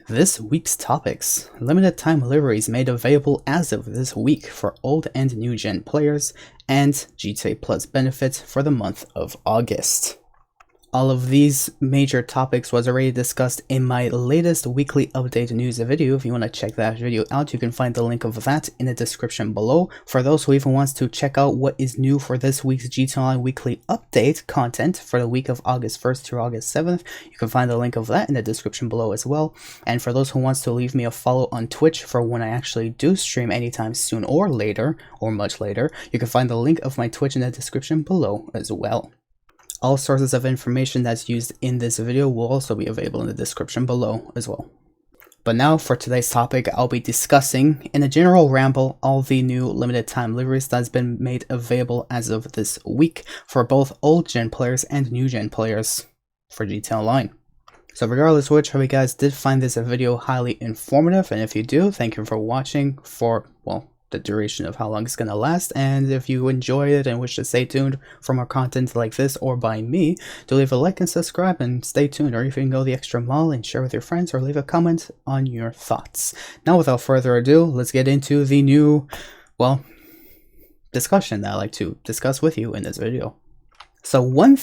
This week's topics: limited time liveries made available as of this week for old and new gen players, and GTA Plus benefits for the month of August. All of these major topics was already discussed in my latest weekly update news video. If you want to check that video out, you can find the link of that in the description below. For those who even wants to check out what is new for this week's GTA Online weekly update content for the week of August 1st through August 7th, you can find the link of that in the description below as well. And for those who wants to leave me a follow on Twitch for when I actually do stream anytime soon or later, or much later, you can find the link of my Twitch in the description below as well. All sources of information that's used in this video will also be available in the description below as well. But now for today's topic, I'll be discussing in a general ramble all the new limited time liveries that's been made available as of this week for both old gen players and new gen players for GTA Online. So regardless of which, hope you guys did find this video highly informative, and if you do, thank you for watching for, well, the duration of how long it's gonna last. And if you enjoy it and wish to stay tuned for more content like this or by me, do leave a like and subscribe and stay tuned, or if you can go the extra mile and share with your friends or leave a comment on your thoughts. Now without further ado, let's get into the new, well, discussion that I like to discuss with you in this video. So one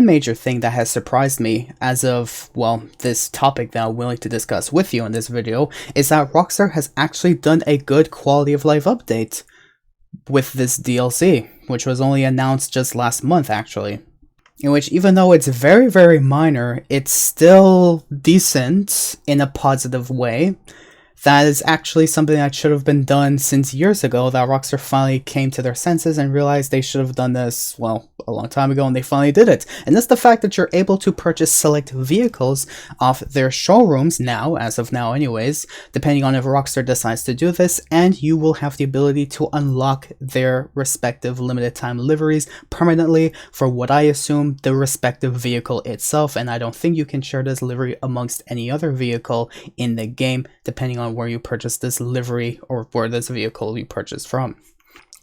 major thing that has surprised me as of, well, this topic that I'm willing to discuss with you in this video is that Rockstar has actually done a good quality of life update with this DLC, which was only announced just last month actually. In which, even though it's very, very minor, it's still decent in a positive way. That is actually something that should have been done since years ago, that Rockstar finally came to their senses and realized they should have done this, well, a long time ago, and they finally did it. And that's the fact that you're able to purchase select vehicles off their showrooms now, as of now anyways, depending on if Rockstar decides to do this, and you will have the ability to unlock their respective limited time liveries permanently for what I assume the respective vehicle itself, and I don't think you can share this livery amongst any other vehicle in the game, depending on where you purchase this livery or where this vehicle you purchased from.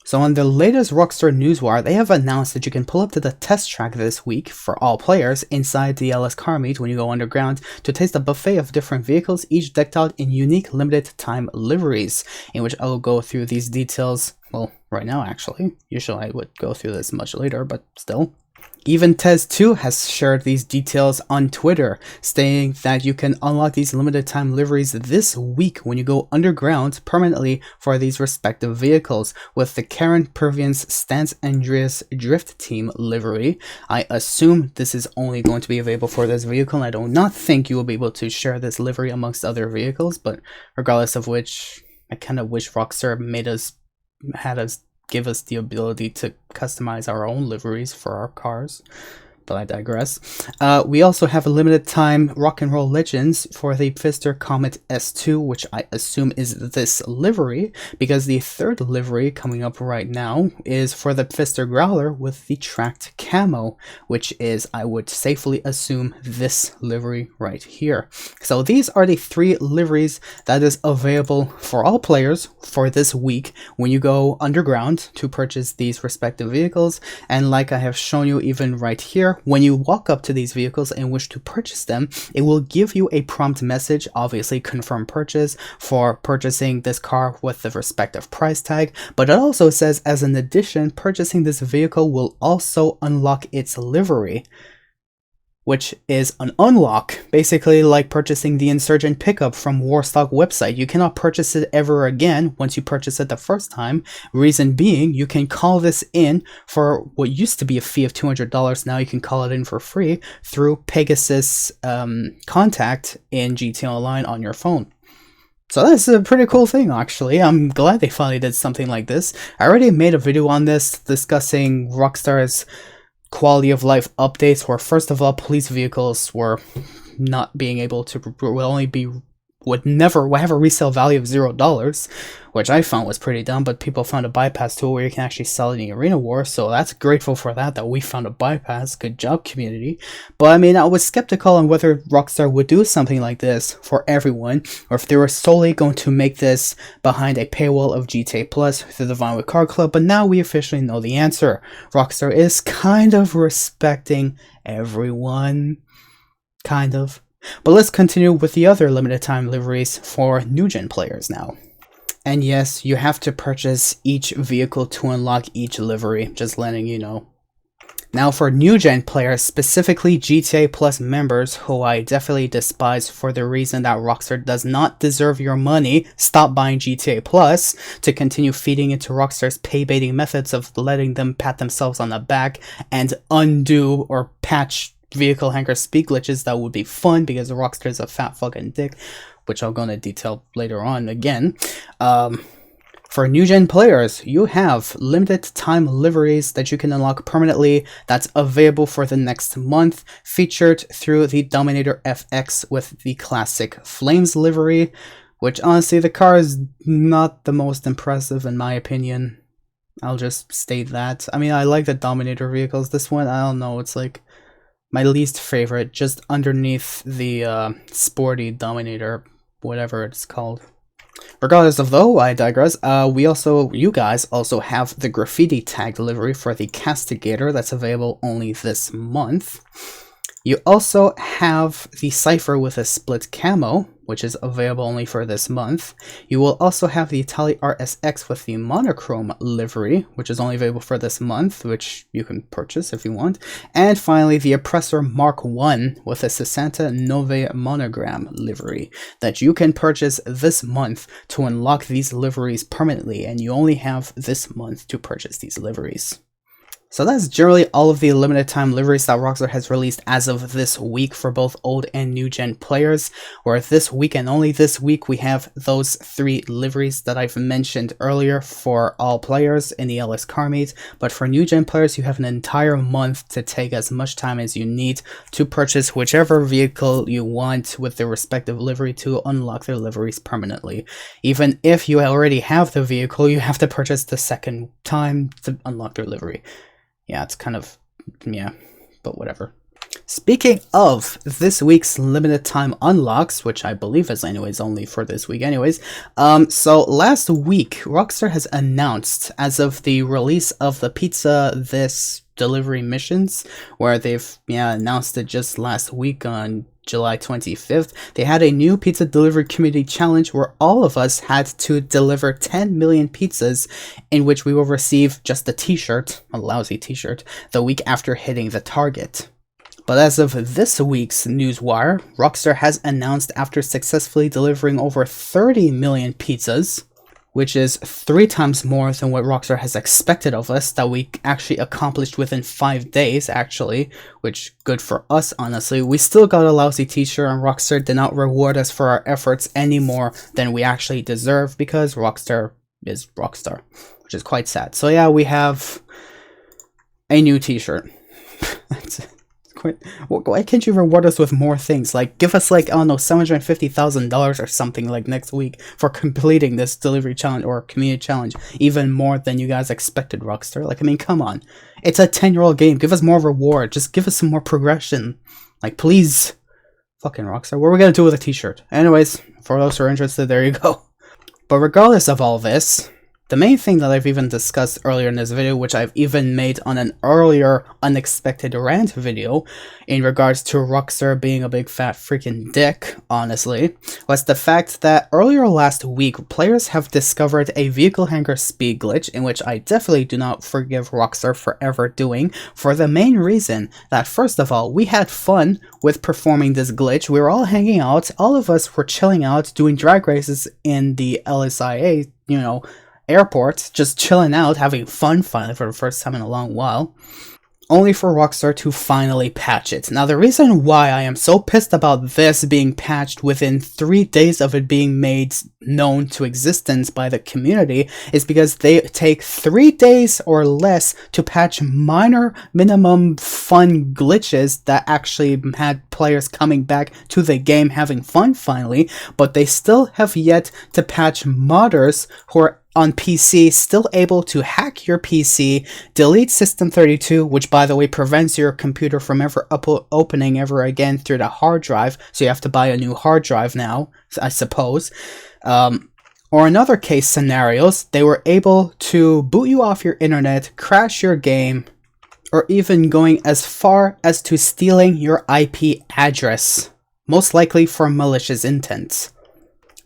So on the latest Rockstar Newswire, they have announced that you can pull up to the test track this week for all players inside the LS car meet when you go underground to taste a buffet of different vehicles, each decked out in unique limited time liveries, in which I will go through these details, well, right now actually. Usually I would go through this much later, but still. Even Tez2 has shared these details on Twitter, stating that you can unlock these limited time liveries this week when you go underground permanently for these respective vehicles, with the Karen Purvian's Stans Andreas Drift Team livery. I assume this is only going to be available for this vehicle, and I do not think you will be able to share this livery amongst other vehicles, but regardless of which, I kind of wish Rockstar had us give us the ability to customize our own liveries for our cars, but I digress. We also have a limited time Rock and Roll Legends for the Pfister Comet S2, which I assume is this livery, because the third livery coming up right now is for the Pfister Growler with the tracked camo, which is, I would safely assume, this livery right here. So these are the three liveries that is available for all players for this week when you go underground to purchase these respective vehicles. And like I have shown you even right here, when you walk up to these vehicles and wish to purchase them, it will give you a prompt message, obviously confirm purchase, for purchasing this car with the respective price tag, but it also says, as an addition, purchasing this vehicle will also unlock its livery, which is an unlock, basically like purchasing the Insurgent pickup from Warstock website. You cannot purchase it ever again once you purchase it the first time. Reason being, you can call this in for what used to be a fee of $200. Now you can call it in for free through Pegasus contact in GTA Online on your phone. So that's a pretty cool thing, actually. I'm glad they finally did something like this. I already made a video on this discussing Rockstar's quality of life updates, where first of all, police vehicles were not being able to, would never have a resale value of $0, which I found was pretty dumb, but people found a bypass tool where you can actually sell it in Arena War, so that's grateful for that we found a bypass. Good job, community. But I mean, I was skeptical on whether Rockstar would do something like this for everyone, or if they were solely going to make this behind a paywall of GTA Plus through the Vinewood Car Club, but now we officially know the answer. Rockstar is kind of respecting everyone. Kind of. But let's continue with the other limited time liveries for new gen players now. And yes, you have to purchase each vehicle to unlock each livery, just letting you know. Now for new gen players, specifically GTA Plus members, who I definitely despise for the reason that Rockstar does not deserve your money, stop buying GTA Plus to continue feeding into Rockstar's pay-baiting methods of letting them pat themselves on the back and undo or patch vehicle hangar speed glitches that would be fun because Rockstar is a fat fucking dick, which I'll go into detail later on again. For new gen players, you have limited time liveries that you can unlock permanently that's available for the next month, featured through the Dominator FX with the classic Flames livery, which honestly the car is not the most impressive in my opinion. I'll just state that. I mean, I like the Dominator vehicles. This one, I don't know, it's like my least favorite, just underneath the sporty Dominator, whatever it's called. Regardless of though, I digress. You guys also have the graffiti tag delivery for the Castigator that's available only this month. You also have the Cypher with a split camo, which is available only for this month. You will also have the Itali RSX with the monochrome livery, which is only available for this month, which you can purchase if you want. And finally, the Oppressor Mark I with a 69 monogram livery that you can purchase this month to unlock these liveries permanently, and you only have this month to purchase these liveries. So that's generally all of the limited time liveries that Rockstar has released as of this week for both old and new gen players, where this week and only this week we have those 3 liveries that I've mentioned earlier for all players in the LS car meet. But for new gen players, you have an entire month to take as much time as you need to purchase whichever vehicle you want with the respective livery to unlock their liveries permanently. Even if you already have the vehicle, you have to purchase the second time to unlock their livery. Yeah, it's kind of, yeah, but whatever. Speaking of this week's limited time unlocks, which I believe is anyways only for this week anyways, so last week, Rockstar has announced, as of the release of the Pizza This delivery missions, where they've announced it just last week on July 25th, they had a new pizza delivery community challenge where all of us had to deliver 10 million pizzas, in which we will receive just a t-shirt, a lousy t-shirt, the week after hitting the target. But as of this week's newswire, Rockstar has announced, after successfully delivering over 30 million pizzas, which is 3 times more than what Rockstar has expected of us, that we actually accomplished within 5 days, actually, which good for us, honestly. We still got a lousy t-shirt, and Rockstar did not reward us for our efforts any more than we actually deserve, because Rockstar is Rockstar, which is quite sad. So yeah, we have a new t-shirt. Why can't you reward us with more things? Like, give us, like, I don't know, $750,000 or something, like, next week for completing this delivery challenge or community challenge, even more than you guys expected, Rockstar. Like, I mean, come on. It's a 10-year-old game. Give us more reward. Just give us some more progression. Like, please. Fucking Rockstar. What are we gonna do with a t-shirt? Anyways, for those who are interested, there you go. But regardless of all this, the main thing that I've even discussed earlier in this video, which I've even made on an earlier unexpected rant video in regards to Rockstar being a big fat freaking dick, honestly, was the fact that earlier last week, players have discovered a vehicle hangar speed glitch, in which I definitely do not forgive Rockstar for ever doing, for the main reason that, first of all, we had fun with performing this glitch. We were all hanging out, all of us were chilling out, doing drag races in the LSIA, airport, just chilling out, having fun finally for the first time in a long while, only for Rockstar to finally patch it. Now, the reason why I am so pissed about this being patched within 3 days of it being made known to existence by the community is because they take 3 days or less to patch minor minimum fun glitches that actually had players coming back to the game having fun finally, but they still have yet to patch modders who are on PC still able to hack your PC, delete System32, which by the way prevents your computer from ever opening ever again through the hard drive, so you have to buy a new hard drive now, I suppose. Or in other case scenarios, they were able to boot you off your internet, crash your game, or even going as far as to stealing your IP address. most likely for malicious intent.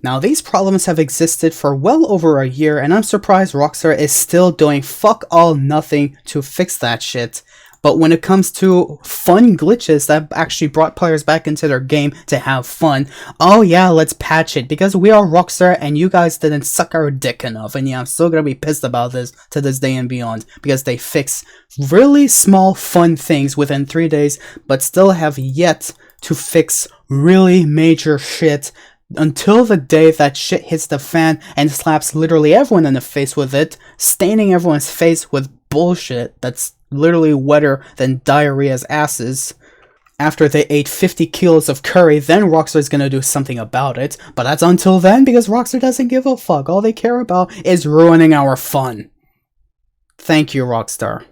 Now, these problems have existed for well over a year, and I'm surprised Rockstar is still doing fuck all nothing to fix that shit. But when it comes to fun glitches that actually brought players back into their game to have fun, oh yeah, let's patch it, because we are Rockstar and you guys didn't suck our dick enough. And yeah, I'm still gonna be pissed about this to this day and beyond, because they fix really small fun things within 3 days, but still have yet to fix really major shit until the day that shit hits the fan and slaps literally everyone in the face with it, staining everyone's face with bullshit that's literally wetter than diarrhea's asses. After they ate 50 kilos of curry, then Rockstar's gonna do something about it, but that's until then, because Rockstar doesn't give a fuck. All they care about is ruining our fun. Thank you, Rockstar.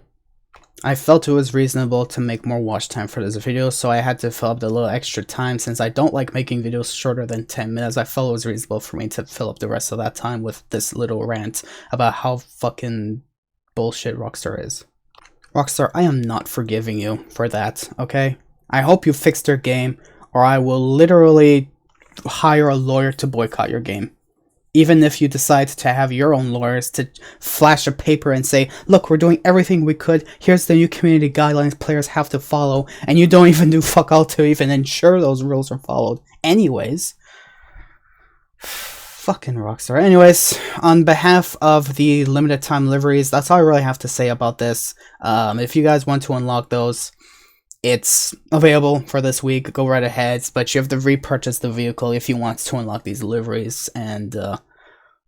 I felt it was reasonable to make more watch time for this video, so I had to fill up the little extra time. Since I don't like making videos shorter than 10 minutes, I felt it was reasonable for me to fill up the rest of that time with this little rant about how fucking bullshit Rockstar is. Rockstar, I am not forgiving you for that, okay? I hope you fix your game, or I will literally hire a lawyer to boycott your game. Even if you decide to have your own lawyers to flash a paper and say, look, we're doing everything we could, here's the new community guidelines players have to follow, and you don't even do fuck all to even ensure those rules are followed. Anyways. Fucking Rockstar. Anyways, on behalf of the limited time liveries, that's all I really have to say about this. If you guys want to unlock those, it's available for this week, go right ahead, but you have to repurchase the vehicle if you want to unlock these liveries, and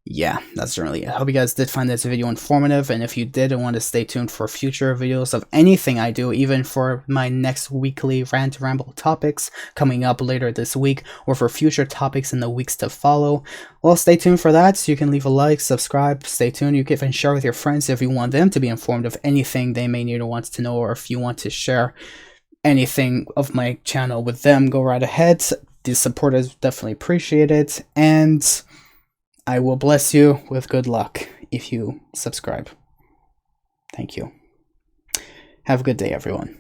yeah, that's generally it. I hope you guys did find this video informative, and if you did and want to stay tuned for future videos of anything I do, even for my next weekly rant ramble topics coming up later this week, or for future topics in the weeks to follow, well, stay tuned for that. So you can leave a like, subscribe, stay tuned. You can even share with your friends if you want them to be informed of anything they may need or want to know, or if you want to share anything of my channel with them, go right ahead. The support is definitely appreciated, and I will bless you with good luck if you subscribe. Thank you. Have a good day, everyone.